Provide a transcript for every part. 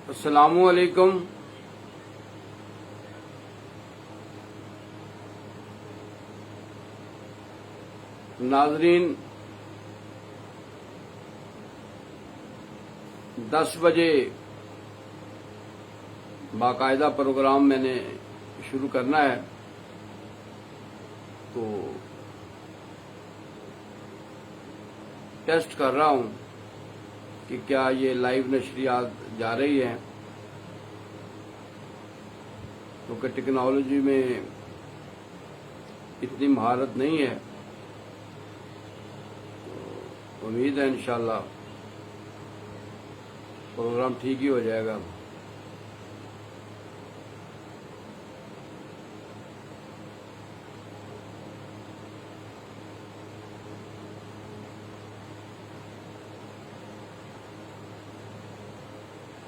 السلام علیکم۔ ناظرین، 10 بجے باقاعدہ پروگرام میں نے شروع کرنا ہے، تو ٹیسٹ کر رہا ہوں کہ کیا یہ لائیو نشریات جا رہی ہیں، کیونکہ ٹیکنالوجی میں اتنی مہارت نہیں ہے۔ امید ہے انشاءاللہ پروگرام ٹھیک ہی ہو جائے گا۔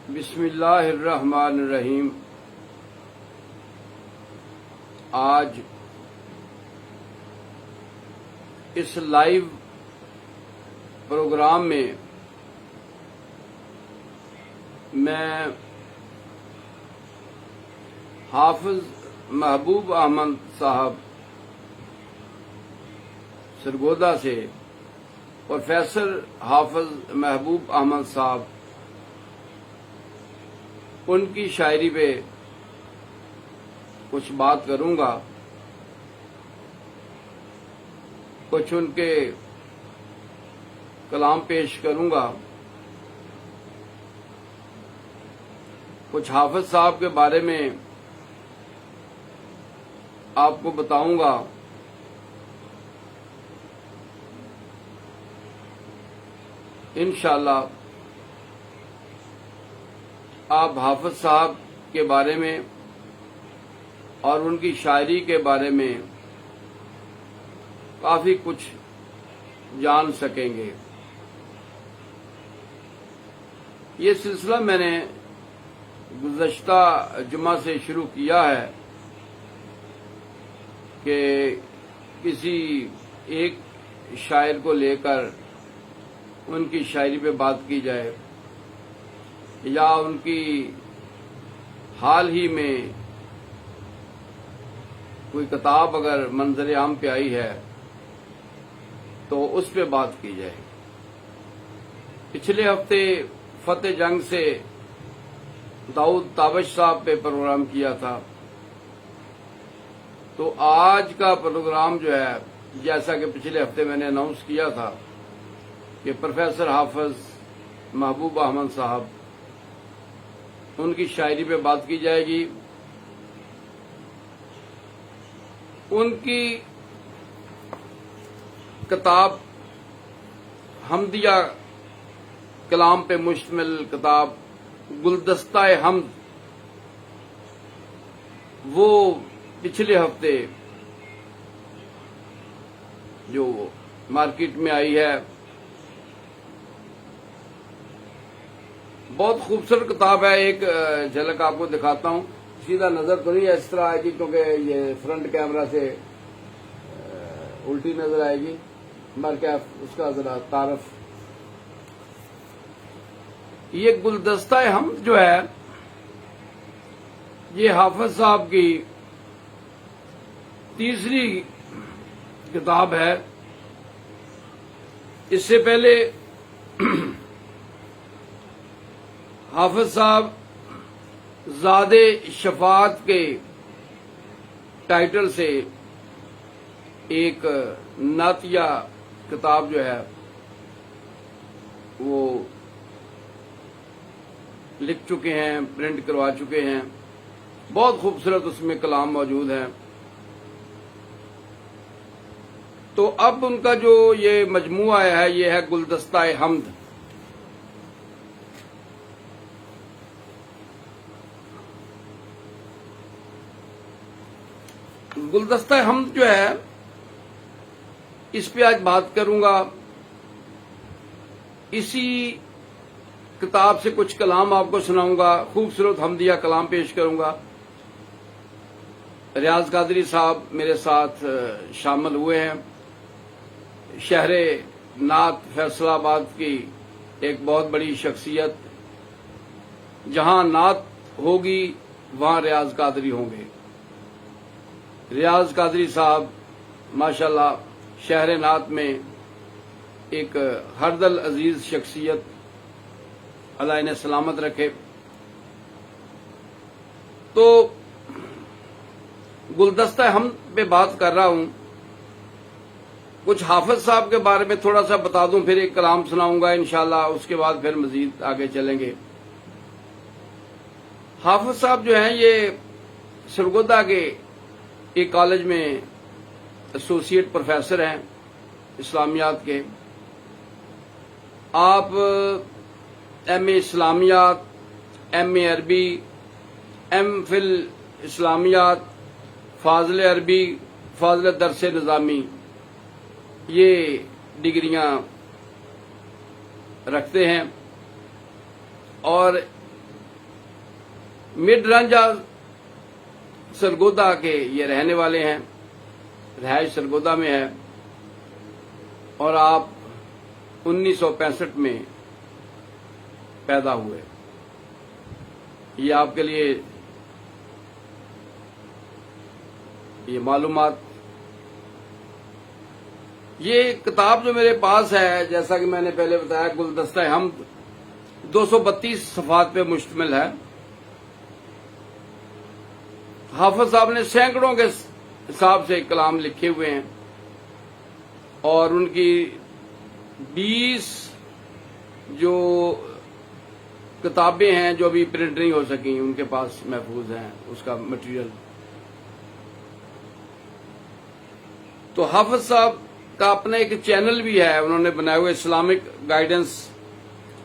بسم اللہ الرحمن الرحیم۔ آج اس لائیو پروگرام میں میں حافظ محبوب احمد صاحب سرگودا سے، پروفیسر حافظ محبوب احمد صاحب، ان کی شاعری پہ کچھ بات کروں گا، کچھ ان کے کلام پیش کروں گا، کچھ حافظ صاحب کے بارے میں آپ کو بتاؤں گا۔ انشاءاللہ آپ حافظ صاحب کے بارے میں اور ان کی شاعری کے بارے میں کافی کچھ جان سکیں گے۔ یہ سلسلہ میں نے گزشتہ جمعہ سے شروع کیا ہے کہ کسی ایک شاعر کو لے کر ان کی شاعری پہ بات کی جائے، یا ان کی حال ہی میں کوئی کتاب اگر منظر عام پہ آئی ہے تو اس پہ بات کی جائے۔ پچھلے ہفتے فتح جنگ سے داؤد تابش صاحب پہ پروگرام کیا تھا، تو آج کا پروگرام جو ہے، جیسا کہ پچھلے ہفتے میں نے اناؤنس کیا تھا کہ پروفیسر حافظ محبوب احمد صاحب، ان کی شاعری پہ بات کی جائے گی۔ ان کی کتاب حمدیہ کلام پہ مشتمل کتاب گلدستہ حمد، وہ پچھلے ہفتے جو مارکیٹ میں آئی ہے، بہت خوبصورت کتاب ہے۔ ایک جھلک آپ کو دکھاتا ہوں، سیدھا نظر تو نہیں اس طرح آئے گی کیونکہ یہ فرنٹ کیمرہ سے الٹی نظر آئے گی، مگر اس کا ذرا تعارف۔ یہ گلدستہ حمد جو ہے، یہ حافظ صاحب کی تیسری کتاب ہے۔ اس سے پہلے حافظ صاحب زاد شفاعت کے ٹائٹل سے ایک نعتیہ کتاب جو ہے وہ لکھ چکے ہیں، پرنٹ کروا چکے ہیں، بہت خوبصورت اس میں کلام موجود ہیں۔ تو اب ان کا جو یہ مجموعہ ہے، یہ ہے گلدستہ حمد۔ گلدستہ حمد جو ہے، اس پہ آج بات کروں گا۔ اسی کتاب سے کچھ کلام آپ کو سناؤں گا، خوبصورت حمدیہ کلام پیش کروں گا۔ ریاض قادری صاحب میرے ساتھ شامل ہوئے ہیں، شہر نعت فیصل آباد کی ایک بہت بڑی شخصیت، جہاں نعت ہوگی وہاں ریاض قادری ہوں گے۔ ریاض قادری صاحب ماشاءاللہ شہر نعت میں ایک ہردل عزیز شخصیت، اللہ انہیں سلامت رکھے۔ تو گلدستہ حمد پہ بات کر رہا ہوں، کچھ حافظ صاحب کے بارے میں تھوڑا سا بتا دوں، پھر ایک کلام سناؤں گا انشاءاللہ، اس کے بعد پھر مزید آگے چلیں گے۔ حافظ صاحب جو ہیں یہ سرگودا کے ایک کالج میں ایسوسیٹ پروفیسر ہیں اسلامیات کے۔ آپ ایم اے اسلامیات، ایم اے عربی، ایم فل اسلامیات، فاضل عربی، فاضل درس نظامی، یہ ڈگریاں رکھتے ہیں، اور مڈ رنجا سرگودا کے یہ رہنے والے ہیں، رہائش سرگودا میں ہے، اور آپ 1965 میں پیدا ہوئے۔ یہ آپ کے لیے یہ معلومات۔ یہ کتاب جو میرے پاس ہے، جیسا کہ میں نے پہلے بتایا، گلدستہ حمد 232 صفحات پہ مشتمل ہے۔ حافظ صاحب نے سینکڑوں کے حساب سے کلام لکھے ہوئے ہیں، اور ان کی 20 جو کتابیں ہیں جو ابھی پرنٹ نہیں ہو سکیں، ان کے پاس محفوظ ہیں اس کا مٹیریل۔ تو حافظ صاحب کا اپنا ایک چینل بھی ہے، انہوں نے بنایا ہوا اسلامک گائیڈنس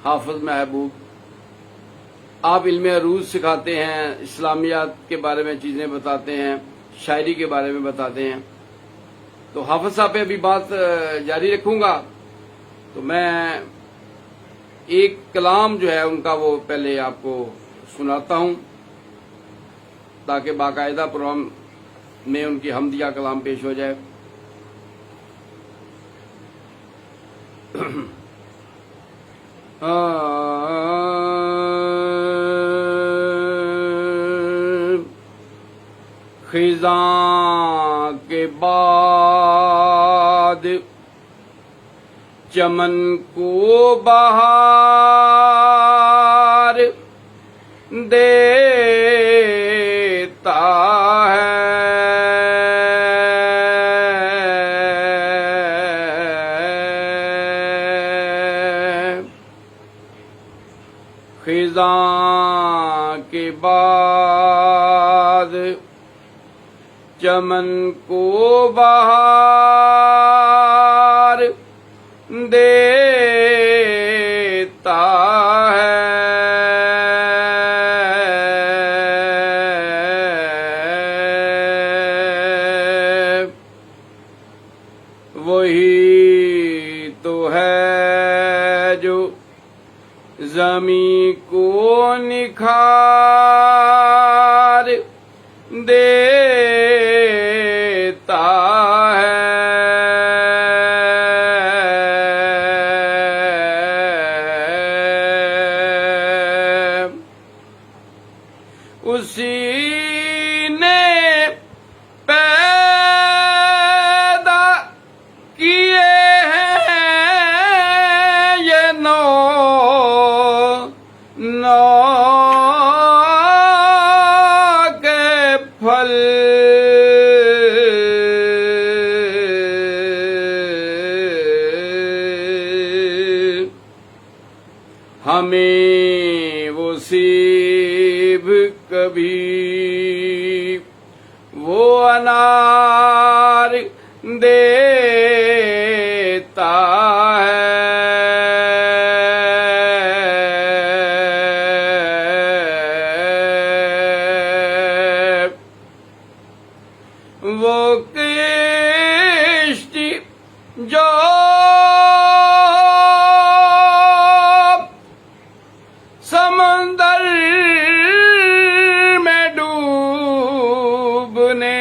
حافظ محبوب۔ آپ علم عروض سکھاتے ہیں، اسلامیات کے بارے میں چیزیں بتاتے ہیں، شاعری کے بارے میں بتاتے ہیں۔ تو حافظ صاحب پہ ابھی بات جاری رکھوں گا، تو میں ایک کلام جو ہے ان کا وہ پہلے آپ کو سناتا ہوں، تاکہ باقاعدہ پروگرام میں ان کی حمدیہ کلام پیش ہو جائے۔ خزاں کے بعد چمن کو بہار دیتا ہے، خزاں کے بعد چمن کو بہار دیتا ہے، وہی تو ہے جو زمیں کو نکھار دیتا ہے، اسی نے پیدا کیے ہیں یہ نو کے پھل، ہمیں وہ سیب کبھی وہ انار دیتا ہے، وہ کشتی جو سمندر میں ڈوبنے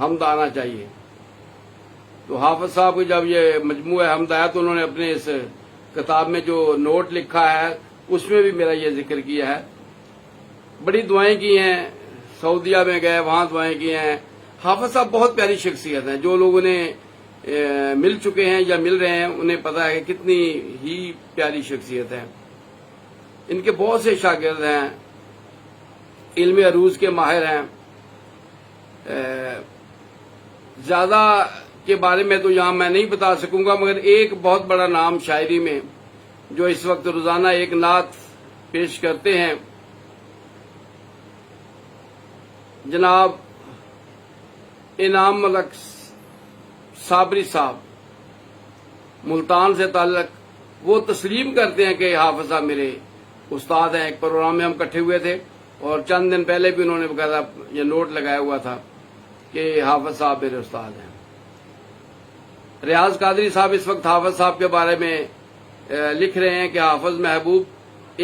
حمد آنا چاہیے۔ تو حافظ صاحب کو جب یہ مجموعہ حمد آیا تو انہوں نے اپنے اس کتاب میں جو نوٹ لکھا ہے اس میں بھی میرا یہ ذکر کیا ہے۔ بڑی دعائیں کی ہیں، سعودیہ میں گئے وہاں دعائیں کی ہیں۔ حافظ صاحب بہت پیاری شخصیت ہیں، جو لوگ انہیں مل چکے ہیں یا مل رہے ہیں انہیں پتا ہے کہ کتنی ہی پیاری شخصیت ہے۔ ان کے بہت سے شاگرد ہیں، علم عروض کے ماہر ہیں۔ زیادہ کے بارے میں تو یہاں میں نہیں بتا سکوں گا، مگر ایک بہت بڑا نام شاعری میں جو اس وقت روزانہ ایک نعت پیش کرتے ہیں، جناب انعام ملک صابری صاحب ملتان سے تعلق، وہ تسلیم کرتے ہیں کہ حافظ صاحب میرے استاد ہیں۔ ایک پروگرام میں ہم اکٹھے ہوئے تھے اور چند دن پہلے بھی انہوں نے باقاعدہ یہ نوٹ لگایا ہوا تھا کہ حافظ صاحب میرے استاد ہیں۔ ریاض قادری صاحب اس وقت حافظ صاحب کے بارے میں لکھ رہے ہیں کہ حافظ محبوب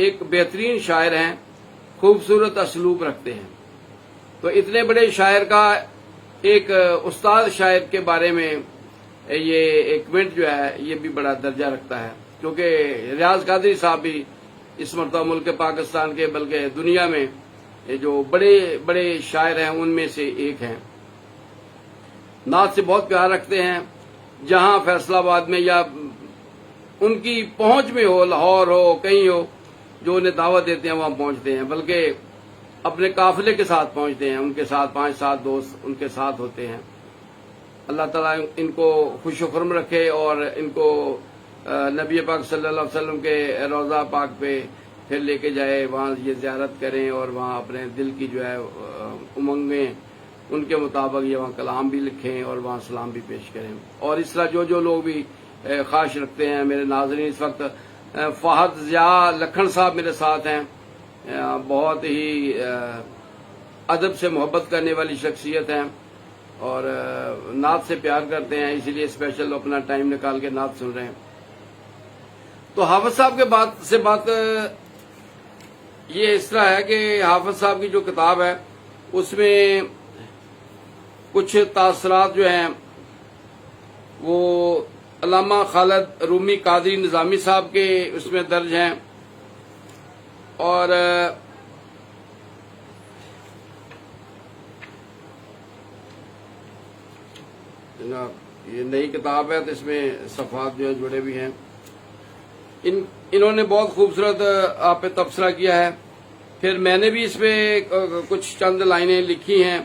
ایک بہترین شاعر ہیں، خوبصورت اسلوب رکھتے ہیں۔ تو اتنے بڑے شاعر کا ایک استاد شاعر کے بارے میں یہ ایک منٹ جو ہے یہ بھی بڑا درجہ رکھتا ہے، کیونکہ ریاض قادری صاحب بھی اس مرتبہ ملک پاکستان کے بلکہ دنیا میں جو بڑے بڑے شاعر ہیں ان میں سے ایک ہیں۔ نعت سے بہت پیار رکھتے ہیں، جہاں فیصلہ آباد میں یا ان کی پہنچ میں ہو، لاہور ہو کہیں ہو، جو انہیں دعوت دیتے ہیں وہاں پہنچتے ہیں، بلکہ اپنے قافلے کے ساتھ پہنچتے ہیں، ان کے ساتھ 5-7 دوست ان کے ساتھ ہوتے ہیں۔ اللہ تعالیٰ ان کو خوش و خرم رکھے اور ان کو نبی پاک صلی اللہ علیہ وسلم کے روضہ پاک پہ پھر لے کے جائے، وہاں یہ زیارت کریں اور وہاں اپنے دل کی جو ہے امنگیں ان کے مطابق یہ وہاں کلام بھی لکھیں اور وہاں سلام بھی پیش کریں۔ اور اس طرح جو لوگ بھی خواہش رکھتے ہیں میرے ناظرین، اس وقت فہد ضیاء لکھن صاحب میرے ساتھ ہیں، بہت ہی ادب سے محبت کرنے والی شخصیت ہیں اور نعت سے پیار کرتے ہیں، اسی لیے اسپیشل اپنا ٹائم نکال کے نعت سن رہے ہیں۔ تو حافظ صاحب کے بات یہ اس طرح ہے کہ حافظ صاحب کی جو کتاب ہے اس میں کچھ تاثرات جو ہیں وہ علامہ خالد رومی قادری نظامی صاحب کے اس میں درج ہیں، اور جناب یہ نئی کتاب ہے تو اس میں صفحات جو ہیں جڑے بھی ہیں۔ انہوں نے بہت خوبصورت آپ پہ تبصرہ کیا ہے، پھر میں نے بھی اس پہ کچھ چند لائنیں لکھی ہیں،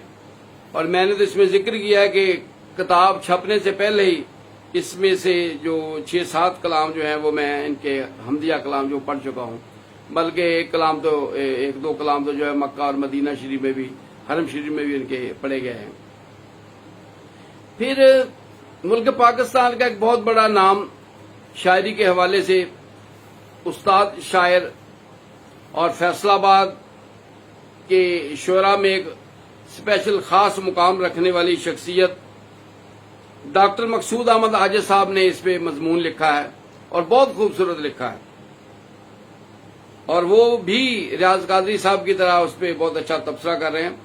اور میں نے تو اس میں ذکر کیا ہے کہ کتاب چھپنے سے پہلے ہی اس میں سے جو 6-7 کلام جو ہیں وہ میں ان کے حمدیہ کلام جو پڑھ چکا ہوں، بلکہ ایک دو کلام تو جو ہے مکہ اور مدینہ شریف میں بھی، حرم شریف میں بھی ان کے پڑھے گئے ہیں۔ پھر ملک پاکستان کا ایک بہت بڑا نام شاعری کے حوالے سے استاد شاعر اور فیصلہ آباد کے شعراء میں ایک اسپیشل خاص مقام رکھنے والی شخصیت ڈاکٹر مقصود احمد حاجی صاحب نے اس پہ مضمون لکھا ہے اور بہت خوبصورت لکھا ہے، اور وہ بھی ریاض قادری صاحب کی طرح اس پہ بہت اچھا تبصرہ کر رہے ہیں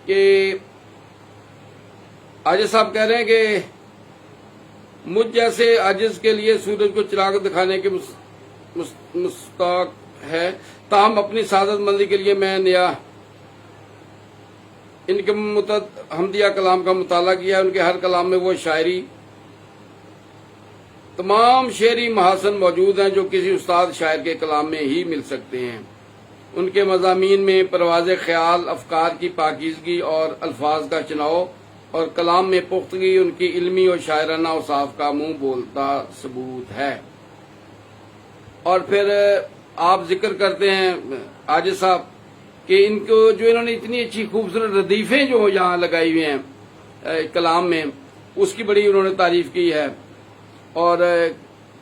کہ حاجی صاحب کہہ رہے ہیں کہ مجھ جیسے عاجز کے لیے سورج کو چراغ دکھانے کے مستحق ہے، تاہم اپنی سعادت مندی کے لیے میں نیا ان کے حمدیہ کلام کا مطالعہ کیا۔ ان کے ہر کلام میں وہ شاعری تمام شعری محاسن موجود ہیں جو کسی استاد شاعر کے کلام میں ہی مل سکتے ہیں۔ ان کے مضامین میں پرواز خیال، افکار کی پاکیزگی اور الفاظ کا چناؤ اور کلام میں پختگی ان کی علمی اور شاعرانہ اوصاف کا منہ بولتا ثبوت ہے۔ اور پھر آپ ذکر کرتے ہیں حاجی صاحب کہ ان کو جو انہوں نے اتنی اچھی خوبصورت ردیفیں جو یہاں لگائی ہوئی ہیں کلام میں، اس کی بڑی انہوں نے تعریف کی ہے، اور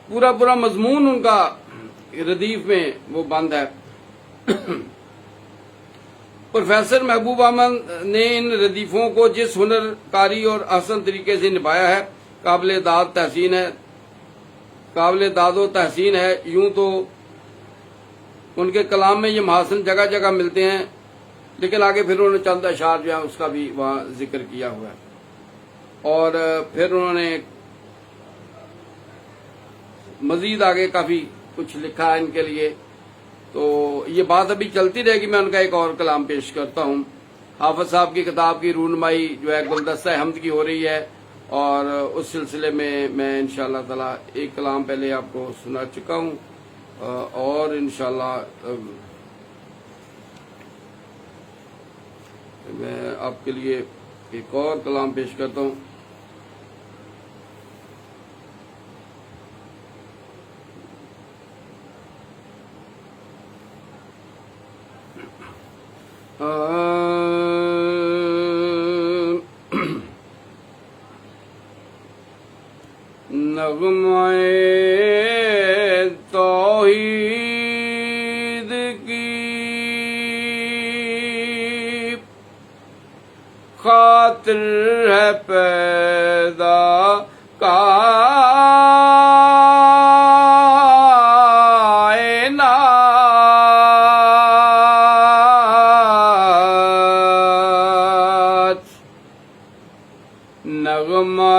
پورا مضمون ان کا ردیف میں وہ بند ہے۔ پروفیسر محبوب احمد نے ان ردیفوں کو جس ہنر کاری اور احسن طریقے سے نبھایا ہے قابل داد و تحسین ہے۔ یوں تو ان کے کلام میں یہ محاسن جگہ جگہ ملتے ہیں، لیکن آگے پھر انہوں نے چند اشعار جو ہیں اس کا بھی وہاں ذکر کیا ہوا ہے، اور پھر انہوں نے مزید آگے کافی کچھ لکھا ہے ان کے لیے. تو یہ بات ابھی چلتی رہے گی. میں ان کا ایک اور کلام پیش کرتا ہوں. حافظ صاحب کی کتاب کی رونمائی جو ہے گلدستہ حمد کی ہو رہی ہے، اور اس سلسلے میں میں انشاءاللہ تعالی ایک کلام پہلے آپ کو سنا چکا ہوں، اور انشاءاللہ میں آپ کے لیے ایک اور کلام پیش کرتا ہوں. نغمۂ توحید کی خاطر ہے پیدا کائنات. نغمۂ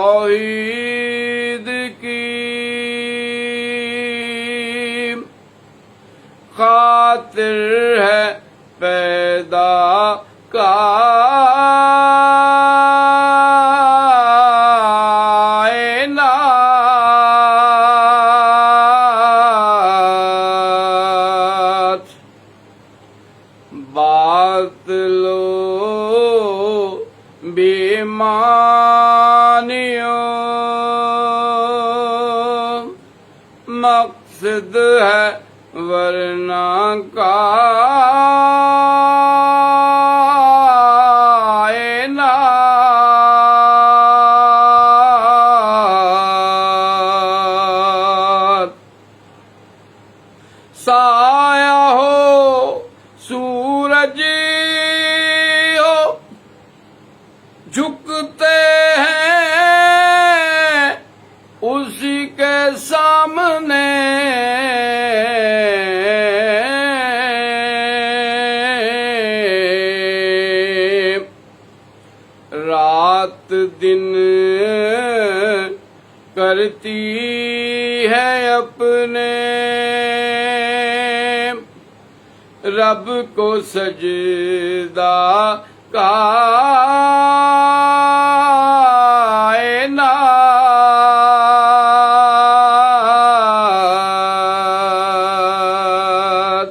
توحید کی خاطر ہے پیدا کائنات. باطلو بیمانیوں مقصد ہے ورنہ کائنات. سایہ ہو سورج ہو جھکتے ہیں اسی کے سامنے. رات دن کرتی ہے اپنے رب کو سجدہ کائنات.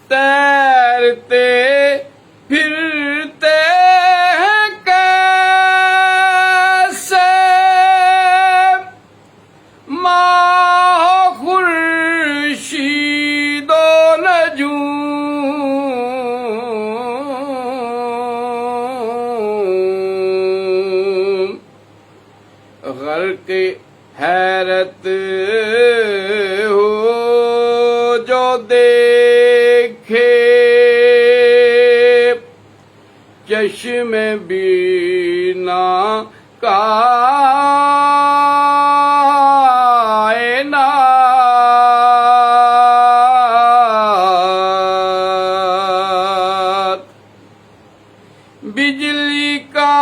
تیرتے پھرتے ہیں کیسے ماہ خورشید و نجوم. غرق حیرت ہو جو دیکھے چشم بینا کائنات. بجلی کا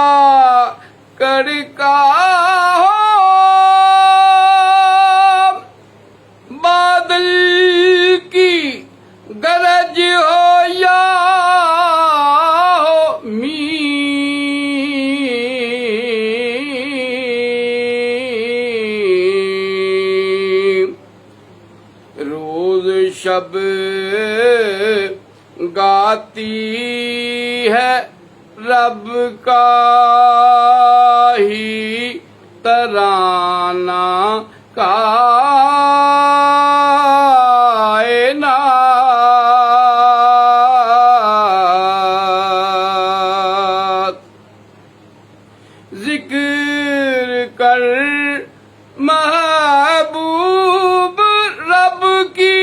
کڑکا ہو بادل کی گرج ہو یا ہو میم. روز شب گاتی ہے رب کا ہی ترانہ کائنات. ذکر کر محبوب رب کی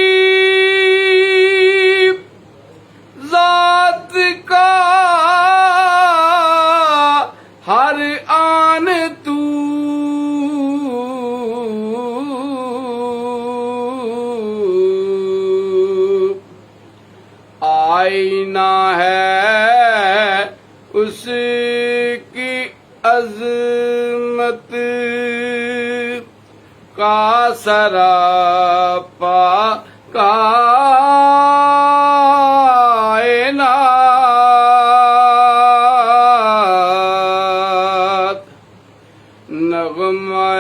ذات کا ہر آن تو آئینہ ہے اس کی عظمت کا سراپا کائنات نغمہ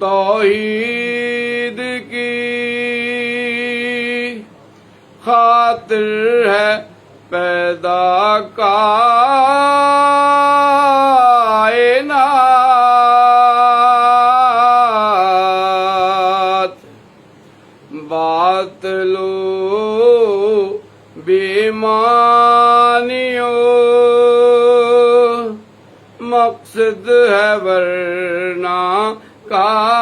توحید کی خاطر ہے پیدا کائنات باطلو بیمانیوں مقصد ہے ورنہ کائنات۔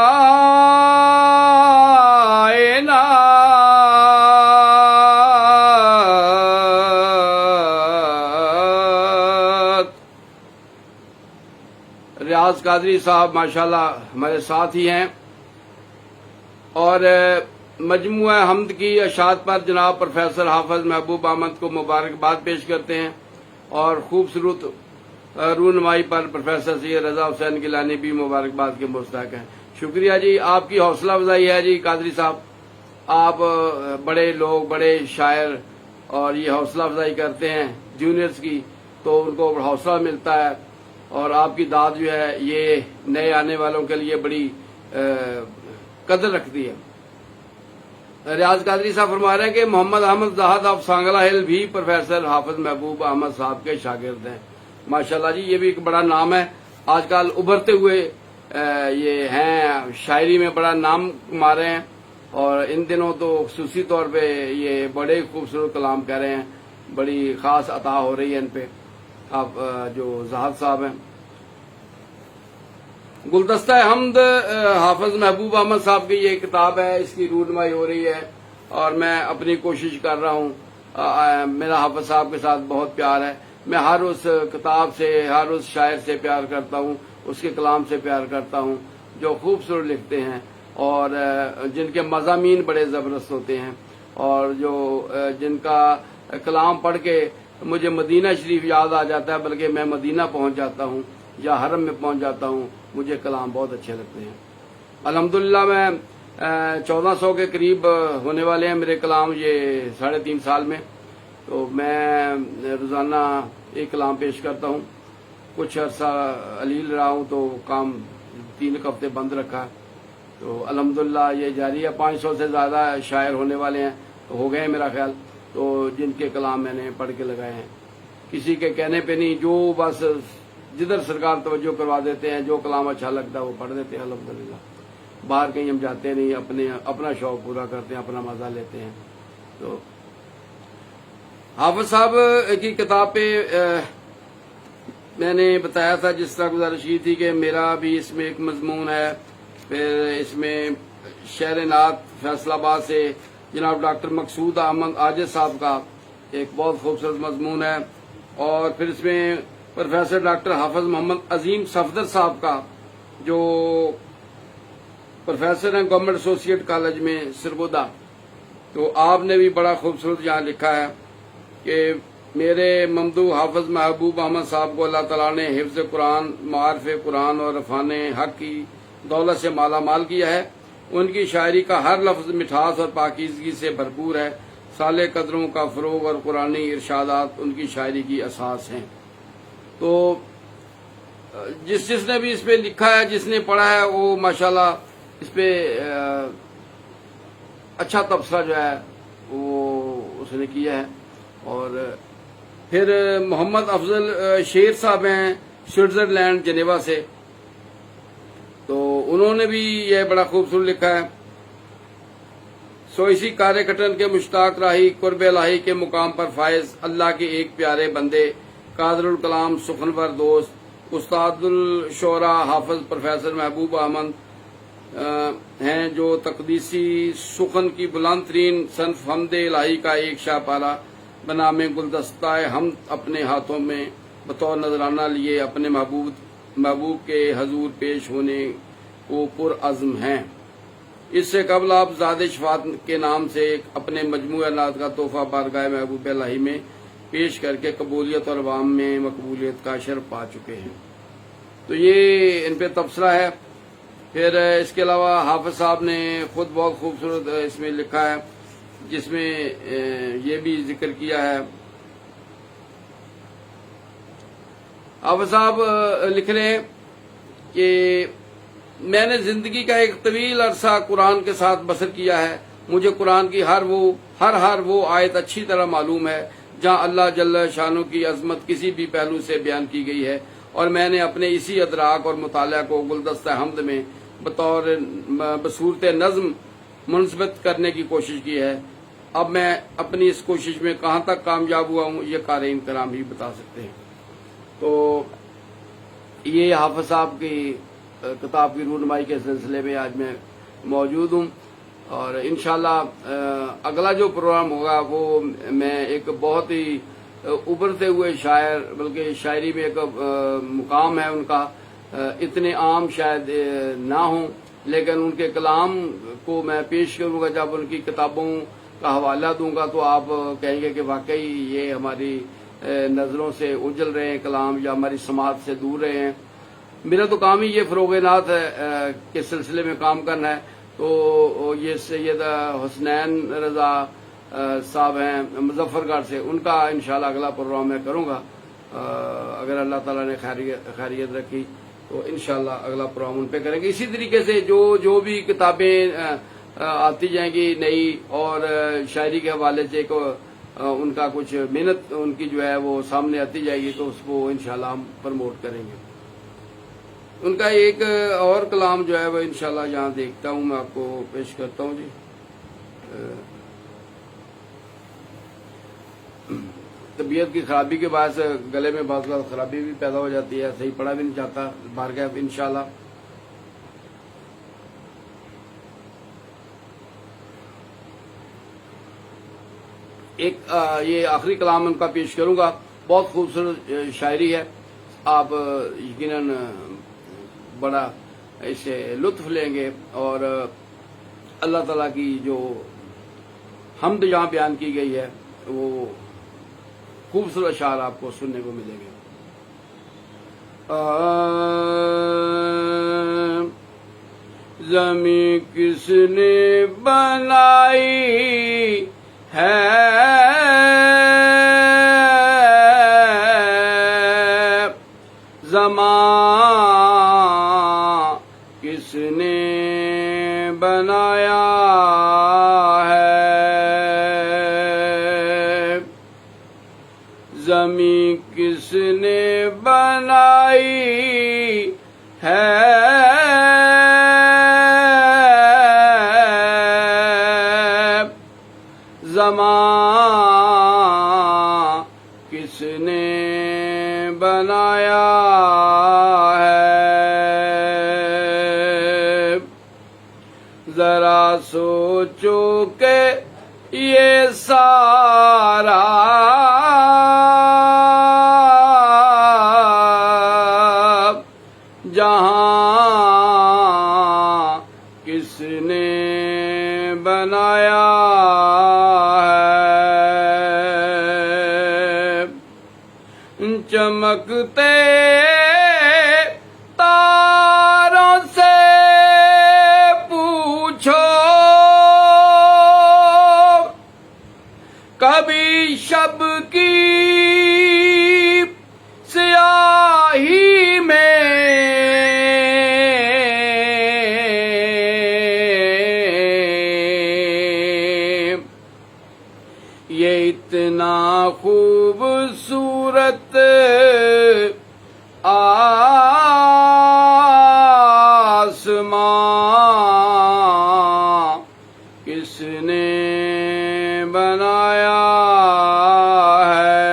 ریاض قادری صاحب ماشاءاللہ ہمارے ساتھ ہی ہیں، اور مجموعہ حمد کی اشاعت پر جناب پروفیسر حافظ محبوب احمد کو مبارکباد پیش کرتے ہیں، اور خوبصورت رونمائی پر پروفیسر سید رضا حسین گیلانی بھی مبارکباد کے مستحق ہیں۔ شکریہ جی، آپ کی حوصلہ افزائی ہے جی قادری صاحب، آپ بڑے لوگ، بڑے شاعر، اور یہ حوصلہ افزائی کرتے ہیں جونیئرز کی، تو ان کو حوصلہ ملتا ہے، اور آپ کی داد جو ہے یہ نئے آنے والوں کے لیے بڑی قدر رکھتی ہے۔ ریاض قادری صاحب فرما رہے ہیں کہ محمد احمد زاہد آف سانگلہ ہل بھی پروفیسر حافظ محبوب احمد صاحب کے شاگرد ہیں۔ ماشاءاللہ جی، یہ بھی ایک بڑا نام ہے، آج کل ابھرتے ہوئے یہ ہیں، شاعری میں بڑا نام کما رہے ہیں، اور ان دنوں تو خصوصی طور پہ یہ بڑے خوبصورت کلام کہہ رہے ہیں، بڑی خاص عطا ہو رہی ہے ان پہ، آپ جو زاہد صاحب ہیں۔ گلدستہ حمد حافظ محبوب احمد صاحب کی یہ کتاب ہے، اس کی رونمائی ہو رہی ہے، اور میں اپنی کوشش کر رہا ہوں، میرا حافظ صاحب کے ساتھ بہت پیار ہے، میں ہر اس کتاب سے، ہر اس شاعر سے پیار کرتا ہوں، اس کے کلام سے پیار کرتا ہوں جو خوبصورت لکھتے ہیں، اور جن کے مضامین بڑے زبردست ہوتے ہیں، اور جو جن کا کلام پڑھ کے مجھے مدینہ شریف یاد آ جاتا ہے، بلکہ میں مدینہ پہنچ جاتا ہوں یا حرم میں پہنچ جاتا ہوں، مجھے کلام بہت اچھے لگتے ہیں۔ الحمدللہ میں 1400 کے قریب ہونے والے ہیں میرے کلام یہ 3.5 سال میں، تو میں روزانہ ایک کلام پیش کرتا ہوں۔ کچھ عرصہ علیل رہا ہوں تو کام 3 ہفتے بند رکھا، تو الحمدللہ یہ جاری ہے۔ 500 سے زیادہ شاعر ہونے والے ہیں، تو ہو گئے ہیں میرا خیال، تو جن کے کلام میں نے پڑھ کے لگائے ہیں، کسی کے کہنے پہ نہیں، جو بس جدھر سرکار توجہ کروا دیتے ہیں، جو کلام اچھا لگتا ہے وہ پڑھ دیتے ہیں الحمدللہ۔ باہر کہیں ہم جاتے نہیں، اپنا شوق پورا کرتے ہیں، اپنا مزہ لیتے ہیں۔ تو حافظ صاحب کی کتاب پہ میں نے بتایا تھا، جس طرح گزارش کی تھی کہ میرا بھی اس میں ایک مضمون ہے، پھر اس میں شعر نعت فیصل آباد سے جناب ڈاکٹر مقصود احمد عاجز صاحب کا ایک بہت خوبصورت مضمون ہے، اور پھر اس میں پروفیسر ڈاکٹر حافظ محمد عظیم صفدر صاحب کا، جو پروفیسر ہیں گورنمنٹ ایسوسیٹ کالج میں سرگودا، تو آپ نے بھی بڑا خوبصورت یہاں لکھا ہے کہ میرے ممدوح حافظ محبوب احمد صاحب کو اللہ تعالیٰ نے حفظ قرآن، معارف قرآن اور عرفان حق کی دولت سے مالا مال کیا ہے۔ ان کی شاعری کا ہر لفظ مٹھاس اور پاکیزگی سے بھرپور ہے۔ صالح قدروں کا فروغ اور قرآنی ارشادات ان کی شاعری کی اساس ہیں۔ تو جس نے بھی اس پہ لکھا ہے، جس نے پڑھا ہے، وہ ماشاءاللہ اس پہ اچھا تبصرہ جو ہے وہ اس نے کیا ہے۔ اور پھر محمد افضل شیر صاحب ہیں سوئٹزرلینڈ جنیوا سے، تو انہوں نے بھی یہ بڑا خوبصورت لکھا ہے۔ سو اسی کارے کٹن کے مشتاق راہی، قرب الہی کے مقام پر فائز، اللہ کے ایک پیارے بندے، قادر الکلام سخنور دوست، استاد الشعراء حافظ پروفیسر محبوب احمد ہیں، جو تقدیسی سخن کی بلند ترین صنف حمد الہی کا ایک شاہ پارا بنام گلدستہ حمد اپنے ہاتھوں میں بطور نذرانہ لیے اپنے محبوب کے حضور پیش ہونے کو پرعزم ہیں۔ اس سے قبل آپ زاد شفاعت کے نام سے ایک اپنے مجموعہ نعت کا تحفہ بارگاہ محبوب الہی میں پیش کر کے قبولیت اور عوام میں مقبولیت کا شرف پا چکے ہیں۔ تو یہ ان پہ تبصرہ ہے۔ پھر اس کے علاوہ حافظ صاحب نے خود بہت خوبصورت اس میں لکھا ہے، جس میں یہ بھی ذکر کیا ہے۔ حافظ صاحب لکھ رہے ہیں کہ میں نے زندگی کا ایک طویل عرصہ قرآن کے ساتھ بسر کیا ہے۔ مجھے قرآن کی ہر وہ آیت اچھی طرح معلوم ہے جہاں اللہ جل شانہ کی عظمت کسی بھی پہلو سے بیان کی گئی ہے، اور میں نے اپنے اسی ادراک اور مطالعہ کو گلدستہ حمد میں بصورت نظم منضبط کرنے کی کوشش کی ہے۔ اب میں اپنی اس کوشش میں کہاں تک کامیاب ہوا ہوں یہ قارئین کرام ہی بتا سکتے ہیں۔ تو یہ حافظ صاحب کی کتاب کی رونمائی کے سلسلے میں آج میں موجود ہوں، اور انشاءاللہ اگلا جو پروگرام ہوگا وہ میں ایک بہت ہی ابھرتے ہوئے شاعر، بلکہ شاعری میں ایک مقام ہے ان کا، اتنے عام شاید نہ ہوں، لیکن ان کے کلام کو میں پیش کروں گا۔ جب ان کی کتابوں کا حوالہ دوں گا تو آپ کہیں گے کہ واقعی یہ ہماری نظروں سے اجل رہے ہیں کلام، یا ہماری سماعت سے دور رہے ہیں۔ میرا تو کام ہی یہ فروغ نعت کے سلسلے میں کام کرنا ہے۔ تو یہ سید حسنین رضا صاحب ہیں مظفر گڑھ سے، ان کا انشاءاللہ اگلا پروگرام میں کروں گا، اگر اللہ تعالیٰ نے خیریت رکھی تو انشاءاللہ اگلا پروگرام ان پہ کریں گے۔ اسی طریقے سے جو بھی کتابیں آتی جائیں گی نئی، اور شاعری کے حوالے سے ان کا کچھ محنت ان کی جو ہے وہ سامنے آتی جائے گی، تو اس کو انشاءاللہ ہم پروموٹ کریں گے۔ ان کا ایک اور کلام جو ہے وہ انشاءاللہ یہاں دیکھتا ہوں، میں آپ کو پیش کرتا ہوں جی۔ طبیعت کی خرابی کے باعث گلے میں بعض اوقات خرابی بھی پیدا ہو جاتی ہے، صحیح پڑھا بھی نہیں چاہتا بارگاہ انشاءاللہ۔ ایک یہ آخری کلام ان کا پیش کروں گا، بہت خوبصورت شاعری ہے، آپ یقیناً بڑا اس سے لطف لیں گے، اور اللہ تعالیٰ کی جو حمد یہاں بیان کی گئی ہے وہ خوبصورت اشعار آپ کو سننے کو ملیں گے۔ زمین کس نے بنائی ہے، زمان کس نے بنایا ہے، زمین کس نے بنائی ہے، زمان کس نے بنایا ہے، ذرا سوچو کہ یہ سارا جہاں کس نے بنایا ہے، چمکتے تاروں سے پوچھو کبھی شب کی سیاہی میں یہ اتنا خوبصورت آسمان کس نے بنایا ہے،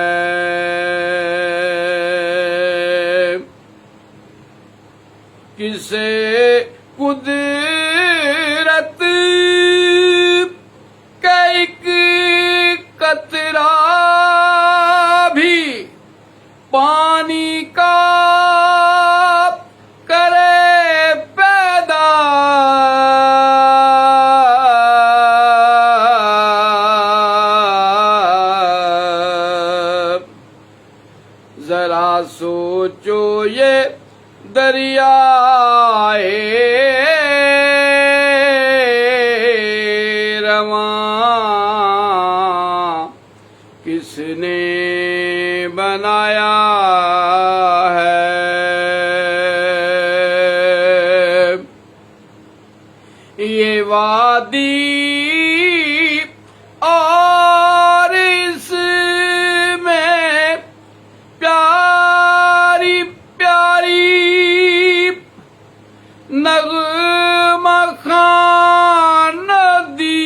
کسے قدرت کا ایک قطرہ بھی پانی کا کرے پیدا، دریائے رواں کس نے بنایا ہے؟ یہ وادی اور اس میں پیاری پیاری نغمہ خوان ندی،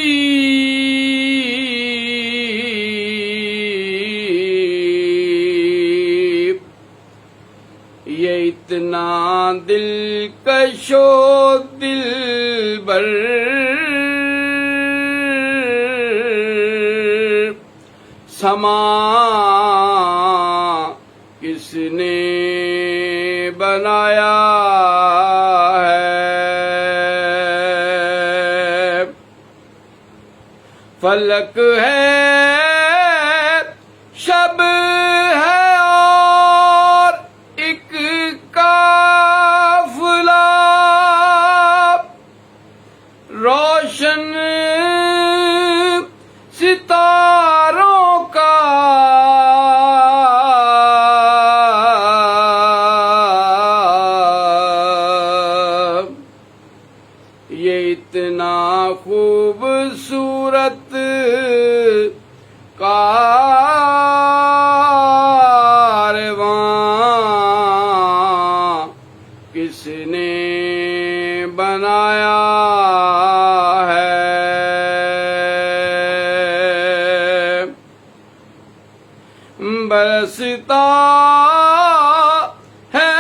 یہ اتنا دلکش و دلبر سما کس نے بنایا ہے؟ فلک ہے شب ہے اور ایک قافلہ روشن ستاروں کا، یہ اتنا خوبصورت کارواں کس نے بنایا ہے؟ برستا ہے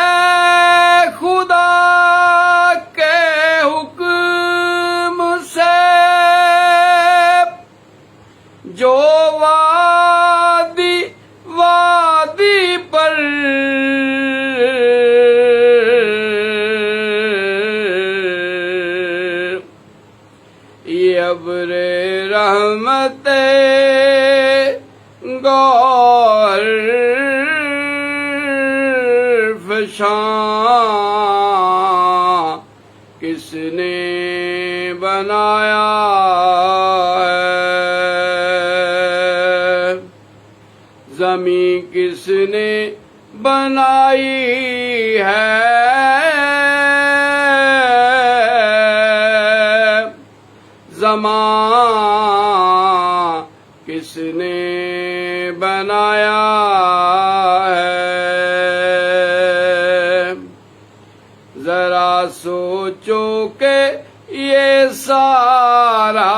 خدا کے حکم سے جو وادی وادی پر یہ ابر رحمت گوہر فشاں کس نے بنایا ہے؟ زمین کس نے بنائی ہے؟ زمان کس نے بنایا ہے؟ ذرا سوچو کہ یہ سارا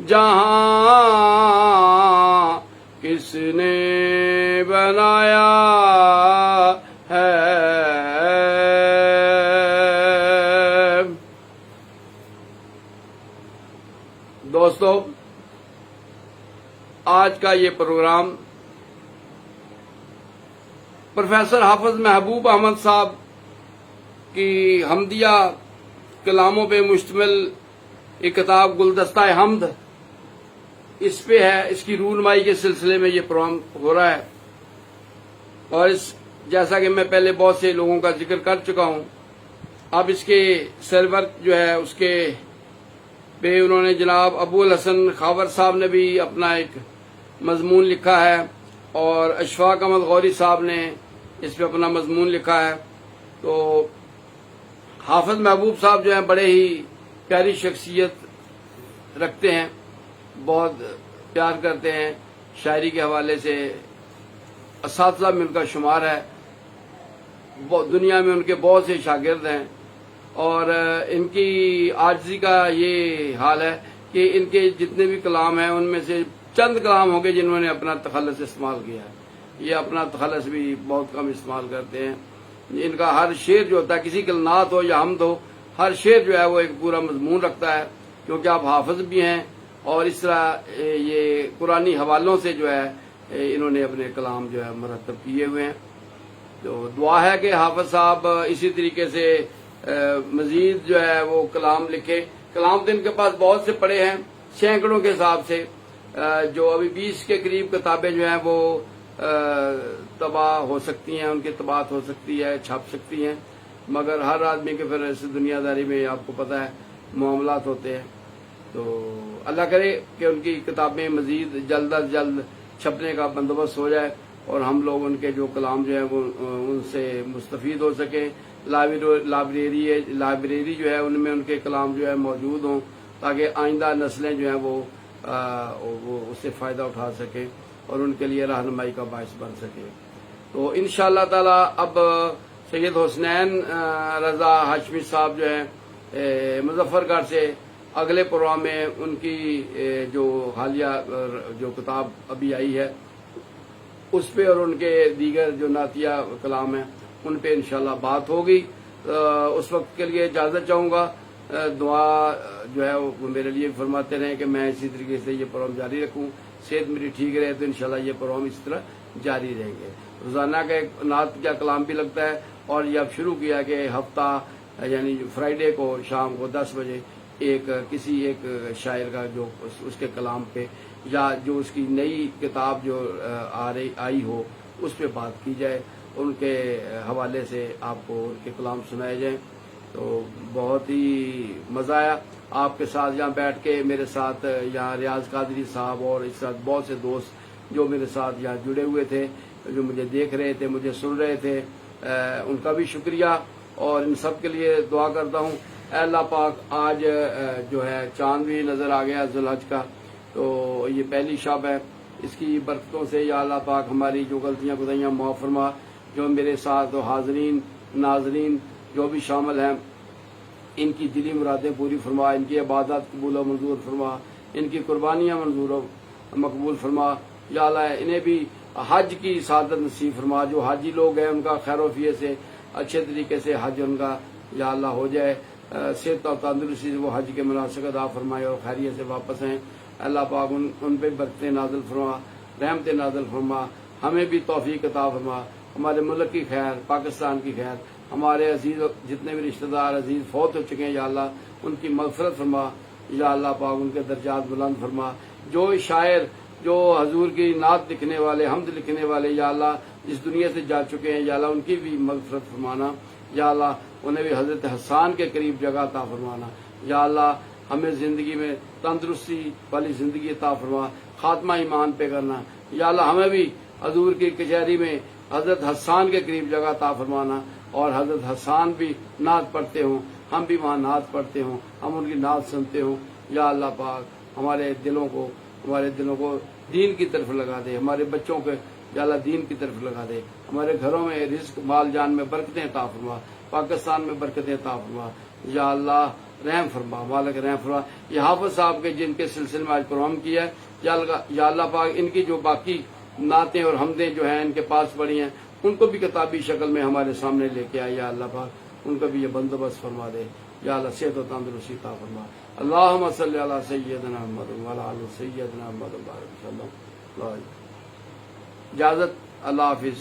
جہاں کس نے بنایا ہے؟ دوستو، آج کا یہ پروگرام پروفیسر حافظ محبوب احمد صاحب کی حمدیہ کلاموں پہ مشتمل ایک کتاب گلدستہ حمد اس پہ ہے، اس کی رونمائی کے سلسلے میں یہ پروگرام ہو رہا ہے۔ اور جیسا کہ میں پہلے بہت سے لوگوں کا ذکر کر چکا ہوں، اب اس کے سرور جو ہے اس کے پہ انہوں نے جناب ابو الحسن خاور صاحب نے بھی اپنا ایک مضمون لکھا ہے، اور اشفاق احمد غوری صاحب نے اس پہ اپنا مضمون لکھا ہے۔ تو حافظ محبوب صاحب جو ہیں بڑے ہی پیاری شخصیت رکھتے ہیں، بہت پیار کرتے ہیں، شاعری کے حوالے سے اساتذہ میں ان کا شمار ہے، دنیا میں ان کے بہت سے شاگرد ہیں، اور ان کی عاجزی کا یہ حال ہے کہ ان کے جتنے بھی کلام ہیں ان میں سے چند کلام ہوں گے جنہوں نے اپنا تخلص استعمال کیا ہے۔ یہ اپنا تخلص بھی بہت کم استعمال کرتے ہیں۔ ان کا ہر شعر جو ہوتا ہے، کسی کا نعت ہو یا حمد ہو، ہر شعر جو ہے وہ ایک پورا مضمون رکھتا ہے، کیونکہ آپ حافظ بھی ہیں، اور اس طرح یہ قرآنی حوالوں سے جو ہے انہوں نے اپنے کلام جو ہے مرتب کیے ہوئے ہیں۔ تو دعا ہے کہ حافظ صاحب اسی طریقے سے مزید جو ہے وہ کلام لکھے۔ کلام تو ان کے پاس بہت سے پڑے ہیں، سینکڑوں کے حساب سے، جو ابھی 20 کے قریب کتابیں جو ہیں وہ تباہ ہو سکتی ہیں، ان کی طباعت ہو سکتی ہے، چھپ سکتی ہیں، مگر ہر آدمی کے پھر ایسے دنیا داری میں آپ کو پتہ ہے معاملات ہوتے ہیں. تو اللہ کرے کہ ان کی کتابیں مزید جلد از جلد چھپنے کا بندوبست ہو جائے اور ہم لوگ ان کے جو کلام جو ہے وہ ان سے مستفید ہو سکیں. لائبریری جو ہے ان میں ان کے کلام جو ہے موجود ہوں تاکہ آئندہ نسلیں جو ہیں وہ اس سے فائدہ اٹھا سکیں اور ان کے لیے رہنمائی کا باعث بن سکے. تو انشاءاللہ تعالی اب سید حسنین رضا ہاشمی صاحب جو ہیں مظفر گڑھ سے اگلے پروگرام میں ان کی جو حالیہ جو کتاب ابھی آئی ہے اس پہ اور ان کے دیگر جو نعتیہ کلام ہیں ان پہ انشاءاللہ بات ہوگی. اس وقت کے لیے اجازت چاہوں گا. دعا جو ہے وہ میرے لیے فرماتے رہیں کہ میں اسی طریقے سے یہ پروگرام جاری رکھوں. صحت میری ٹھیک رہے تو انشاءاللہ یہ پروگرام اس طرح جاری رہیں گے. روزانہ کا ایک نعت کا کلام بھی لگتا ہے اور یہ اب شروع کیا کہ ہفتہ یعنی فرائیڈے کو شام کو 10 بجے کسی ایک شاعر کا جو اس کے کلام پہ یا جو اس کی نئی کتاب جو آئی ہو اس پہ بات کی جائے، ان کے حوالے سے آپ کو ان کے کلام سنائے جائیں. تو بہت ہی مزہ آیا آپ کے ساتھ یہاں بیٹھ کے. میرے ساتھ یہاں ریاض قادری صاحب اور اس ساتھ بہت سے دوست جو میرے ساتھ یہاں جڑے ہوئے تھے، جو مجھے دیکھ رہے تھے، مجھے سن رہے تھے، ان کا بھی شکریہ اور ان سب کے لیے دعا کرتا ہوں. اے اللہ پاک آج جو ہے چاند بھی نظر آ گیا ذوالحج کا، تو یہ پہلی شب ہے. اس کی برکتوں سے یا اللہ پاک ہماری جو غلطیاں گزریاں معاف فرما. جو میرے ساتھ حاضرین ناظرین جو بھی شامل ہیں ان کی دلی مرادیں پوری فرما، ان کی عبادات قبول و منظور فرما، ان کی قربانیاں منظور و مقبول فرما. یا اللہ انہیں بھی حج کی سعادت نصیب فرما. جو حاجی لوگ ہیں ان کا خیر و عافیت سے اچھے طریقے سے حج ان کا یا اللہ ہو جائے. صحت اور تندرستی سے وہ حج کے مناسک ادا فرمائے اور خیریت سے واپس ہیں. اللہ پاک ان پہ برکتیں نازل فرما، رحمتیں نازل فرما. ہمیں بھی توفیق عطا فرما. ہمارے ملک کی خیر، پاکستان کی خیر، ہمارے عزیز جتنے بھی رشتہ دار عزیز فوت ہو چکے ہیں یا اللہ ان کی مغفرت فرما. یا اللہ پاک ان کے درجات بلند فرما. جو شاعر جو حضور کی نعت لکھنے والے، حمد لکھنے والے یا اللہ اس دنیا سے جا چکے ہیں یا اللہ ان کی بھی مغفرت فرمانا. یا اللہ انہیں بھی حضرت حسان کے قریب جگہ عطا فرمانا. یا اللہ ہمیں زندگی میں تندرستی والی زندگی عطا فرما، خاتمہ ایمان پہ کرنا. یا اللہ ہمیں بھی حضور کی کچہری میں حضرت حسان کے قریب جگہ عطا فرمانا اور حضرت حسان بھی نعت پڑھتے ہوں، ہم بھی وہاں نعت پڑھتے ہوں، ہم ان کی نعت سنتے ہوں. یا اللہ پاک ہمارے دلوں کو دین کی طرف لگا دے. ہمارے بچوں کو یا اللہ دین کی طرف لگا دے. ہمارے گھروں میں رزق مال جان میں برکتیں عطا فرما. پاکستان میں برکتیں عطا فرما. یا اللہ رحم فرما، مالک رحم فرما. یہ حافظ صاحب کے جن کے سلسلے میں آج پروگرام کیا ہے یا اللہ پاک ان کی جو باقی نعتیں اور حمدیں جو ہیں ان کے پاس پڑی ہیں ان کو بھی کتابی شکل میں ہمارے سامنے لے کے آئے. یا اللہ پاک ان کا بھی یہ بندوبست فرما دے. یا اللہ صحت و تندرستی عطا فرما. اللہم صلی علی سیدنا محمد وعلی آل سیدنا محمد وبارک وسلم. اجازت، اللہ حافظ.